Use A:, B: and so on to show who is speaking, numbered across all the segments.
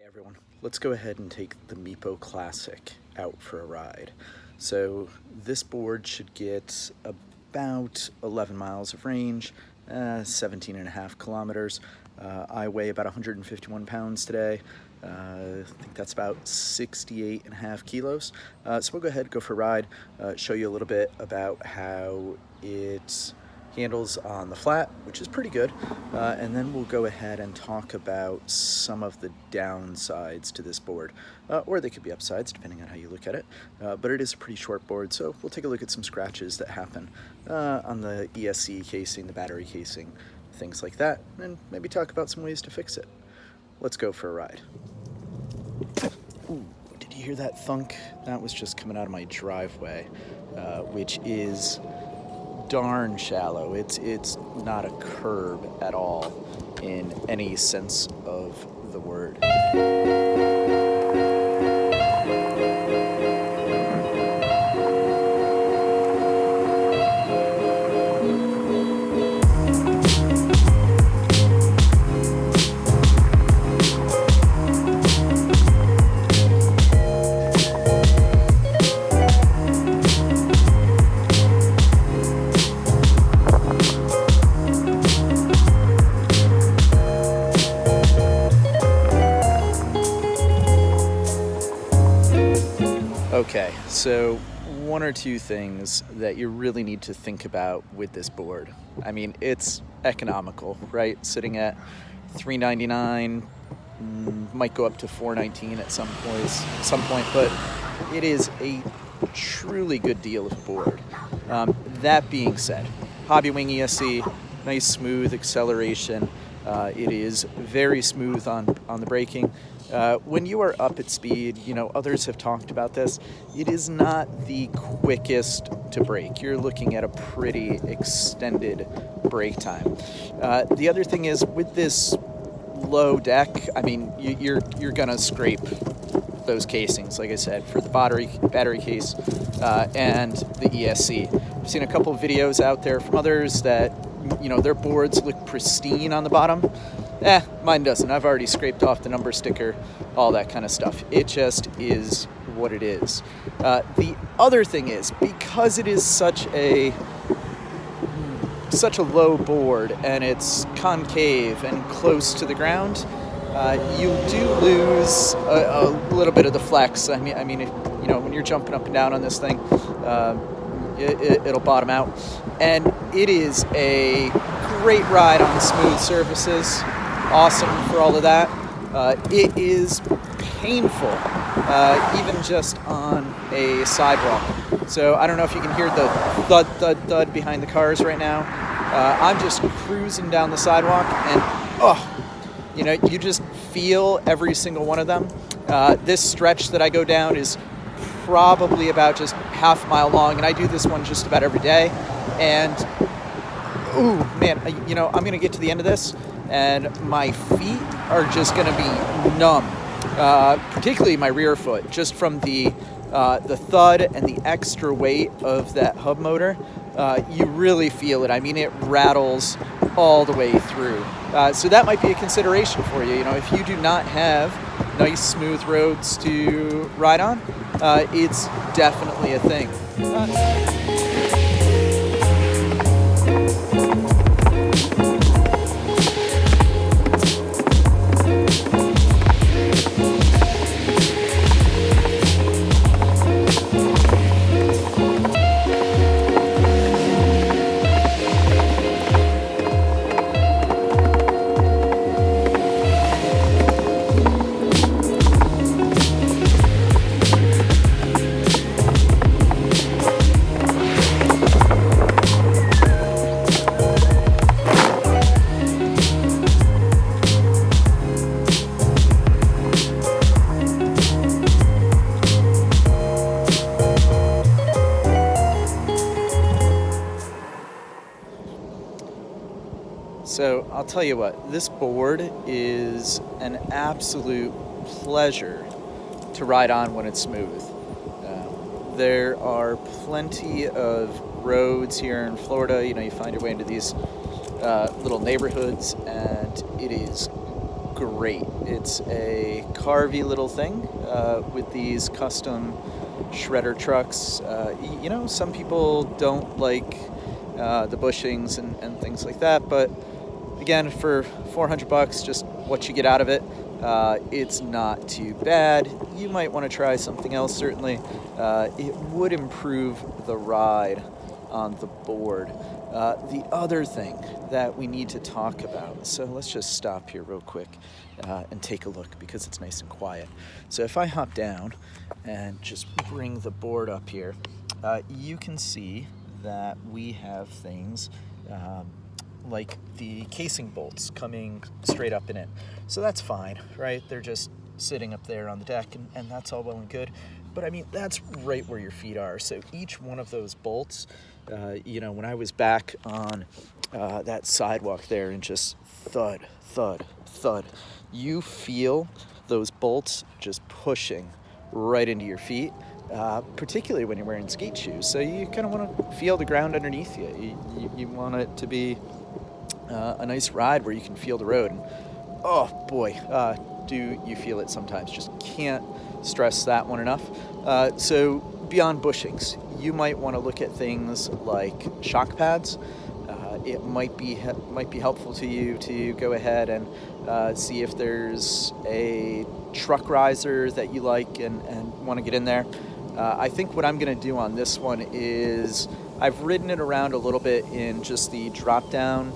A: Hey everyone, let's go ahead and take the Meepo Classic out for a ride. So this board should get about 11 miles of range, 17 and a half kilometers. I weigh about 151 pounds today. I think that's about 68 and a half kilos. So we'll go ahead, go for a ride, show you a little bit about how it handles on the flat, which is pretty good, and then we'll go ahead and talk about some of the downsides to this board, or they could be upsides depending on how you look at it, but it is a pretty short board, so we'll take a look at some scratches that happen on the ESC casing, the battery casing, things like that, and maybe talk about some ways to fix it. Let's go for a ride. Ooh, did you hear that thunk? That was just coming out of my driveway, which is darn shallow. It's not a curb at all in any sense of the word. Okay, so one or two things that you really need to think about with this board. I mean, it's economical, right? Sitting at $399, might go up to $419 at some point, but it is a truly good deal of board. That being said, Hobby Wing ESC, nice smooth acceleration. It is very smooth on the braking. When you are up at speed, others have talked about this, it is not the quickest to brake. You're looking at a pretty extended brake time. The other thing is, with this low deck, I mean, you're gonna scrape those casings, like I said, for the battery case and the ESC. I've seen a couple of videos out there from others that, their boards look pristine on the bottom. Mine doesn't. I've already scraped off the number sticker, all that kind of stuff. It just is what it is. The other thing is, because it is such a low board and it's concave and close to the ground, you do lose a little bit of the flex. I mean, if, when you're jumping up and down on this thing, it'll bottom out. And it is a great ride on smooth surfaces. Awesome for all of that. It is painful, even just on a sidewalk. So I don't know if you can hear the thud, thud, thud behind the cars right now. I'm just cruising down the sidewalk, and you just feel every single one of them. This stretch that I go down is probably about just half a mile long, and I do this one just about every day. And ooh, man, I'm gonna get to the end of this, and my feet are just gonna be numb, particularly my rear foot, just from the thud and the extra weight of that hub motor. You really feel it. I mean, it rattles all the way through. So that might be a consideration for you. If you do not have nice smooth roads to ride on, it's definitely a thing. So I'll tell you what, this board is an absolute pleasure to ride on when it's smooth. There are plenty of roads here in Florida. You find your way into these little neighborhoods, and it is great. It's a carvy little thing with these custom shredder trucks. You know, some people don't like the bushings and things like that, but again, for $400, just what you get out of it, it's not too bad. You might want to try something else, certainly. It would improve the ride on the board. The other thing that we need to talk about, so let's just stop here real quick and take a look because it's nice and quiet. So if I hop down and just bring the board up here, you can see that we have things like the casing bolts coming straight up in it. So that's fine, right? They're just sitting up there on the deck, and that's all well and good. But I mean, that's right where your feet are. So each one of those bolts, you know, when I was back on that sidewalk there and just thud, thud, thud, you feel those bolts just pushing right into your feet, particularly when you're wearing skate shoes. So you kind of want to feel the ground underneath you. You want it to be a nice ride where you can feel the road. And, oh boy, do you feel it sometimes. Just can't stress that one enough. So beyond bushings, you might want to look at things like shock pads. It might be helpful to you to go ahead and see if there's a truck riser that you like and want to get in there. I think what I'm going to do on this one is I've ridden it around a little bit in just the drop down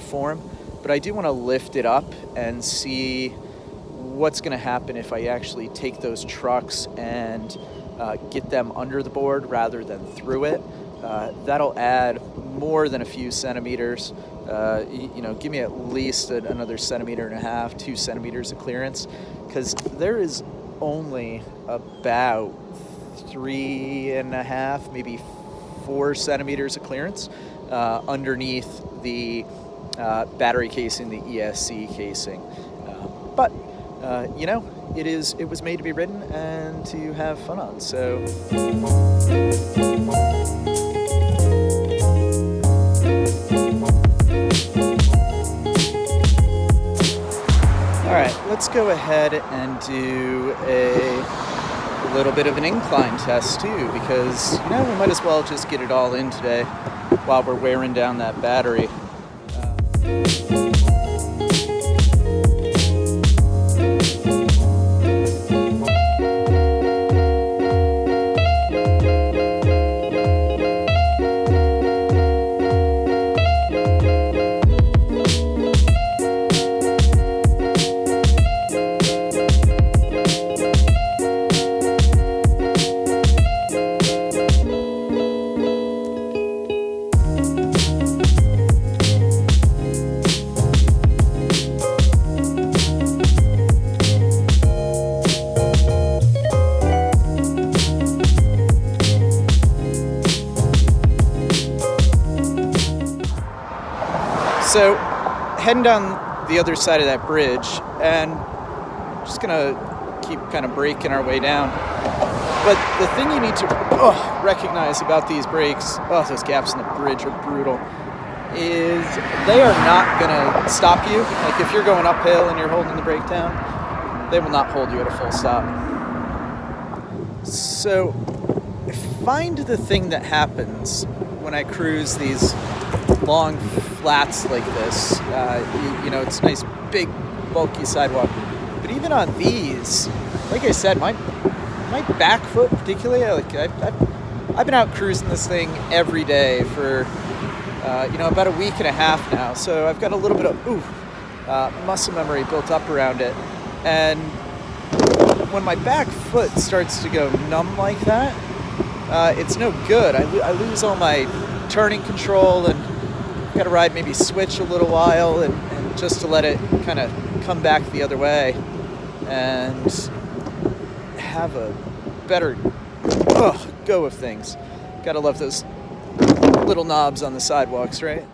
A: form, but I do want to lift it up and see what's going to happen if I actually take those trucks and get them under the board rather than through it. That'll add more than a few centimeters. You know, give me at least another 1.5 centimeters, 2 centimeters of clearance, because there is only about 3.5, maybe 4 centimeters of clearance underneath the battery casing, the ESC casing. But you know, it was made to be ridden and to have fun on. So. All right, let's go ahead and do a little bit of an incline test too, because you know, we might as well just get it all in today while we're wearing down that battery. So heading down the other side of that bridge, and just gonna keep kind of braking our way down. But the thing you need to recognize about these brakes, those gaps in the bridge are brutal, is they are not gonna stop you. Like if you're going uphill and you're holding the brake down, they will not hold you at a full stop. So find the thing that happens when I cruise these long flats like this. You know, it's a nice big bulky sidewalk, but even on these, like I said, my back foot particularly, I've been out cruising this thing every day for you know, about a week and a half now, so I've got a little bit of muscle memory built up around it. And when my back foot starts to go numb like that, it's no good. I lose all my turning control, and got to ride maybe switch a little while and just to let it kind of come back the other way and have a better go of things. Gotta love those little knobs on the sidewalks, right?